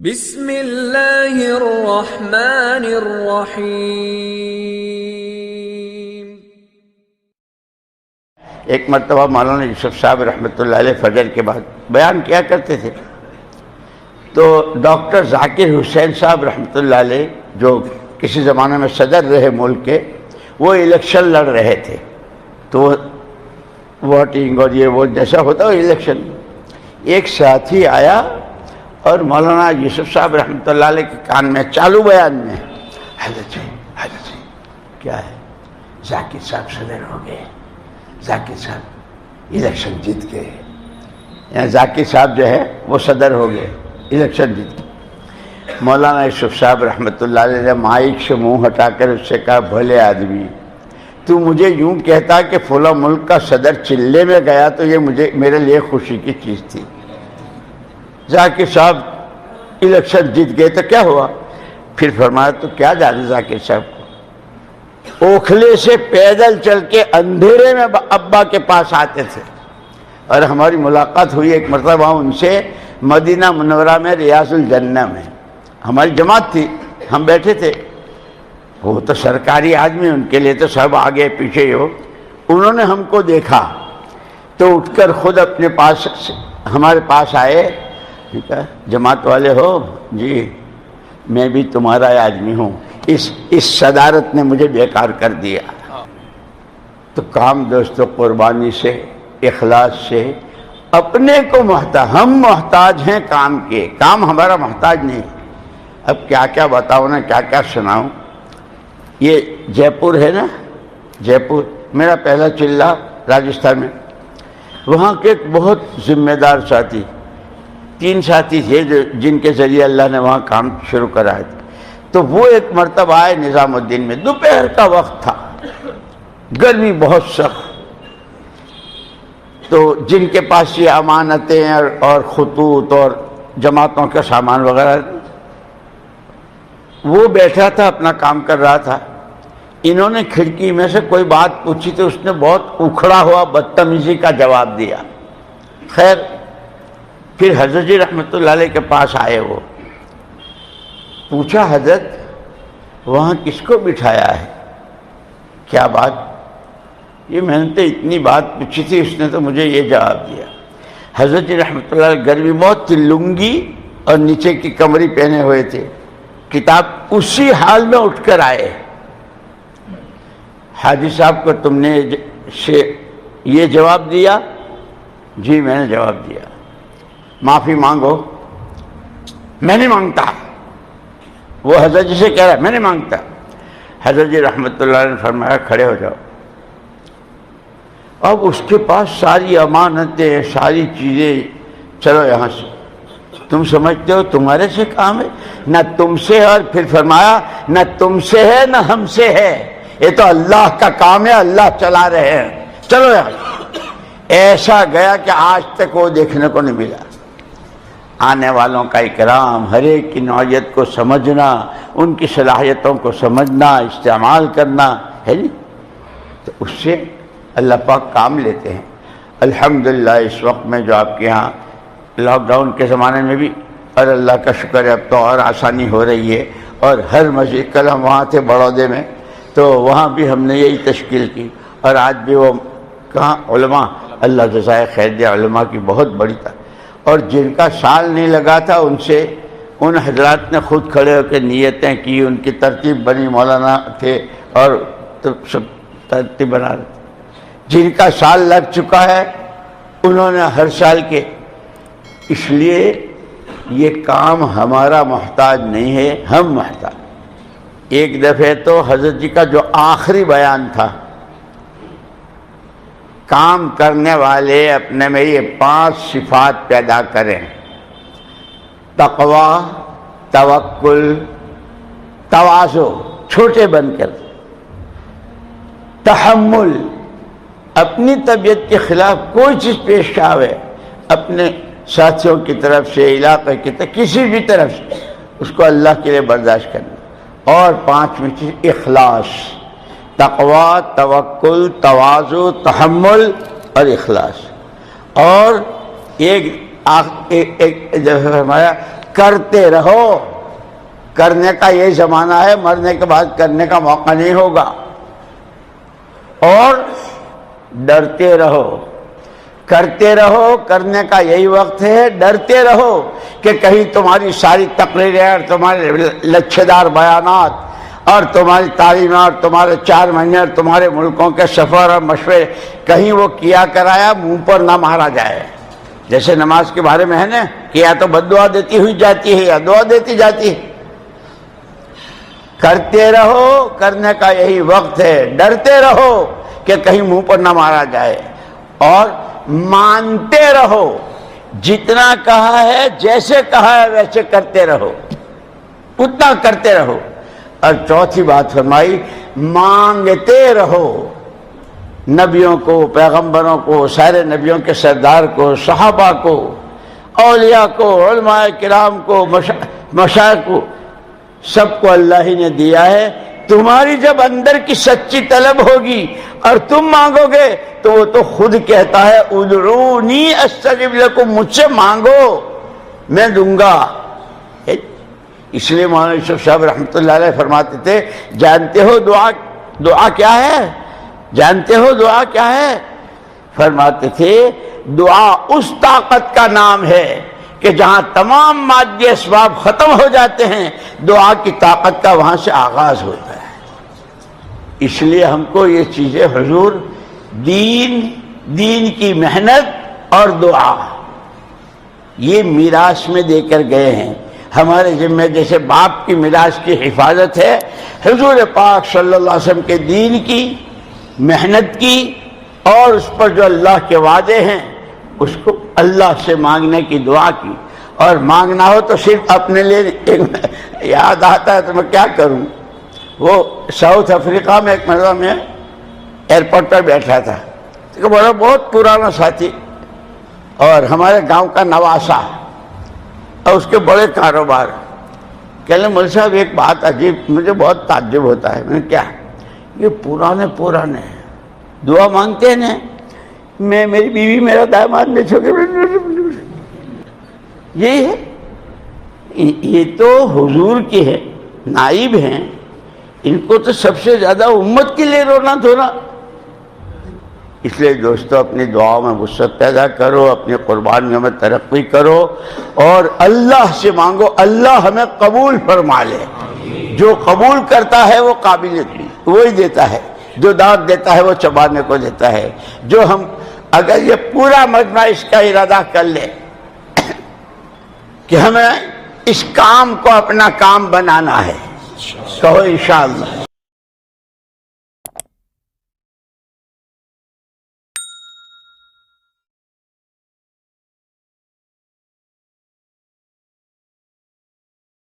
بسم اللہ الرحمن الرحیم۔ ایک مرتبہ مولانا یوسف صاحب رحمۃ اللہ علیہ فجر کے بعد بیان کیا کرتے تھے، تو ڈاکٹر ذاکر حسین صاحب رحمۃ اللہ علیہ جو کسی زمانے میں صدر رہے ملک کے، وہ الیکشن لڑ رہے تھے، تو ووٹنگ اور یہ وہ جیسا ہوتا ہے الیکشن، ایک ساتھی آیا اور مولانا یوسف صاحب رحمۃ اللہ علیہ کے کان میں چالو بیان میں، حضرت جی کیا ہے، ذاکر صاحب صدر ہو گئے، ذاکر صاحب الیکشن جیت گئے، یعنی ذاکر صاحب جو ہے وہ صدر ہو گئے، الیکشن جیت گئے۔ مولانا یوسف صاحب رحمۃ اللہ علیہ نے مائک سے منہ ہٹا کر اس سے کہا، بھلے آدمی، تو مجھے یوں کہتا کہ فلاں ملک کا صدر چلے میں گیا تو یہ میرے لیے خوشی کی چیز تھی، ذاکر صاحب الیکشن جیت گئے تو کیا ہوا؟ پھر فرمایا تو کیا جانے ذاکر صاحب کو، اوکھلے سے پیدل چل کے اندھیرے میں ابا کے پاس آتے تھے، اور ہماری ملاقات ہوئی ایک مرتبہ ان سے مدینہ منورہ میں ریاض الجنہ میں، ہماری جماعت تھی، ہم بیٹھے تھے، وہ تو سرکاری آدمی، ان کے لیے تو سب آگے پیچھے ہو، انہوں نے ہم کو دیکھا تو اٹھ کر خود اپنے پاس ہمارے پاس آئے، جماعت والے ہو؟ جی میں بھی تمہارا آدمی ہوں، اس صدارت نے مجھے بیکار کر دیا۔ تو کام دوستو قربانی سے، اخلاص سے، اپنے کو محتاج، ہم محتاج ہیں کام کے، کام ہمارا محتاج نہیں۔ اب کیا کیا بتاؤں نا، کیا کیا سناؤں۔ یہ جے پور ہے نا، جے پور میرا پہلا چلہ راجستھان میں، وہاں کے ایک بہت ذمہ دار ساتھی، 3 ساتھی تھے جن کے ذریعے اللہ نے وہاں کام شروع کرایا تھا۔ تو وہ ایک مرتبہ آئے نظام الدین میں، دوپہر کا وقت تھا، گرمی بہت سخت، تو جن کے پاس یہ امانتیں اور خطوط اور جماعتوں کا سامان وغیرہ، وہ بیٹھا تھا اپنا کام کر رہا تھا، انہوں نے کھڑکی میں سے کوئی بات پوچھی تو اس نے بہت اکھڑا ہوا بدتمیزی کا جواب دیا۔ خیر پھر حضرت جی رحمۃ اللہ علیہ کے پاس آئے، وہ پوچھا، حضرت وہاں کس کو بٹھایا ہے؟ کیا بات؟ یہ میں نے تو اتنی بات پوچھی تھی، اس نے تو مجھے یہ جواب دیا۔ حضرت جی رحمۃ اللہ علیہ گرمی بہت تھی، لنگی اور نیچے کی کمری پہنے ہوئے تھے، کتاب، اسی حال میں اٹھ کر آئے، حاجی صاحب کو تم نے یہ جواب دیا؟ جی میں نے جواب دیا۔ معافی مانگو۔ میں نہیں مانگتا۔ وہ حضرت جی سے کہہ رہا ہے میں نہیں مانگتا۔ حضرت جی رحمۃ اللہ علیہ نے فرمایا کھڑے ہو جاؤ۔ اب اس کے پاس ساری امانتیں، ساری چیزیں، چلو یہاں سے، تم سمجھتے ہو تمہارے سے کام ہے؟ نہ تم سے ہے، اور پھر فرمایا نہ تم سے ہے نہ ہم سے ہے، یہ تو اللہ کا کام ہے، اللہ چلا رہے ہیں، چلو یہاں۔ ایسا گیا کہ آج تک وہ دیکھنے کو نہیں ملا۔ آنے والوں کا اکرام، ہر ایک کی نوعیت کو سمجھنا، ان کی صلاحیتوں کو سمجھنا، استعمال کرنا ہے نہیں، تو اس سے اللہ پاک کام لیتے ہیں۔ الحمدللہ اس وقت میں جو آپ کے ہاں لاک ڈاؤن کے زمانے میں بھی، اور اللہ کا شکر ہے اب تو اور آسانی ہو رہی ہے، اور ہر مسجد، کل ہم وہاں تھے بڑودے میں، تو وہاں بھی ہم نے یہی تشکیل کی، اور آج بھی وہ کہاں علماء، اللہ جزائے خیر دے، علماء کی بہت بڑی تھا، اور جن کا سال نہیں لگا تھا ان سے ان حضرات نے خود کھڑے ہو کے نیتیں کی، ان کی ترتیب بنی، مولانا تھے اور سب ترتیب بنا رہے تھے۔ جن کا سال لگ چکا ہے انہوں نے ہر سال کے، اس لیے یہ کام ہمارا محتاج نہیں ہے، ہم محتاج۔ ایک دفعہ تو حضرت جی کا جو آخری بیان تھا، کام کرنے والے اپنے میں یہ 5 صفات پیدا کریں، تقوی، توکل، تواضع، چھوٹے بن کر، تحمل، اپنی طبیعت کے خلاف کوئی چیز پیش آوے، اپنے ساتھیوں کی طرف سے، علاقے کی طرف، کسی بھی طرف سے، اس کو اللہ کے لیے برداشت کرنا، اور 5ویں چیز اخلاص، تقوی، توکل، تواضع، تحمل اور اخلاص۔ اور ایک جب فرمایا کرتے رہو. کرنے کا یہ زمانہ ہے، مرنے کے بعد کرنے کا موقع نہیں ہوگا. اور ڈرتے رہو. کرتے رہو، کرنے کا یہی وقت ہے. ڈرتے رہو کہ کہیں تمہاری ساری تقریریں اور تمہارے لچھے دار بیانات اور تمہاری تعلیمات، تمہارے 4 مہینے اور تمہارے ملکوں کے سفر اور مشورے کہیں وہ کیا کرایا منہ پر نہ مارا جائے. جیسے نماز کے بارے میں ہے نا کہ یا تو بد دعا دیتی ہوئی جاتی ہے یا دعا دیتی جاتی ہے. کرتے رہو، کرنے کا یہی وقت ہے. ڈرتے رہو کہ کہیں منہ پر نہ مارا جائے. اور مانتے رہو. جتنا کہا ہے، جیسے کہا ہے ویسے کرتے رہو، اتنا کرتے رہو. اور چوتھی بات فرمائی، مانگتے رہو. نبیوں کو، پیغمبروں کو، سارے نبیوں کے سردار کو، صحابہ کو، اولیاء کو، علماء کرام کو، مشائخ کو، سب کو اللہ ہی نے دیا ہے. تمہاری جب اندر کی سچی طلب ہوگی اور تم مانگو گے تو وہ تو خود کہتا ہے ادعونی استجب لکم، مجھ سے مانگو میں دوں گا. اس لیے مولانا یوسف صاحب رحمۃ اللہ علیہ فرماتے تھے، جانتے ہو دعا کیا ہے؟ جانتے ہو دعا کیا ہے؟ فرماتے تھے دعا اس طاقت کا نام ہے کہ جہاں تمام مادی اسباب ختم ہو جاتے ہیں، دعا کی طاقت کا وہاں سے آغاز ہوتا ہے. اس لیے ہم کو یہ چیزیں حضور دین کی محنت اور دعا یہ میراث میں دے کر گئے ہیں. ہمارے ذمہ جیسے باپ کی میراث کی حفاظت ہے، حضور پاک صلی اللہ علیہ وسلم کے دین کی محنت کی اور اس پر جو اللہ کے وعدے ہیں اس کو اللہ سے مانگنے کی دعا کی. اور مانگنا ہو تو صرف اپنے لیے یاد آتا ہے تو میں کیا کروں. وہ ساؤتھ افریقہ میں ایک مرتبہ میں ایئرپورٹ پر بیٹھا تھا، بڑا بہت پرانا ساتھی اور ہمارے گاؤں کا نواسا اور اس کے بڑے کاروبار. کہنے مول صاحب ایک بات عجیب، مجھے بہت تعجب ہوتا ہے. میں نے کیا؟ یہ پرانے دعا مانگتے ہیں نا، میں، میری بیوی، میرا داماد، میں چھوٹے، یہی ہے. یہ تو حضور کی ہے، نائب ہیں، ان کو تو سب سے زیادہ امت کے لیے رونا دھونا. اس لیے دوستو اپنی دعاؤں میں وسعت پیدا کرو، اپنی قربانیوں میں ترقی کرو اور اللہ سے مانگو. اللہ ہمیں قبول فرما لے. جو قبول کرتا ہے وہ قابلیت بھی وہی دیتا ہے، جو داد دیتا ہے وہ چبانے کو دیتا ہے. جو ہم اگر یہ پورا مجمع اس کا ارادہ کر لے کہ ہمیں اس کام کو اپنا کام بنانا ہے، کہو انشاءاللہ.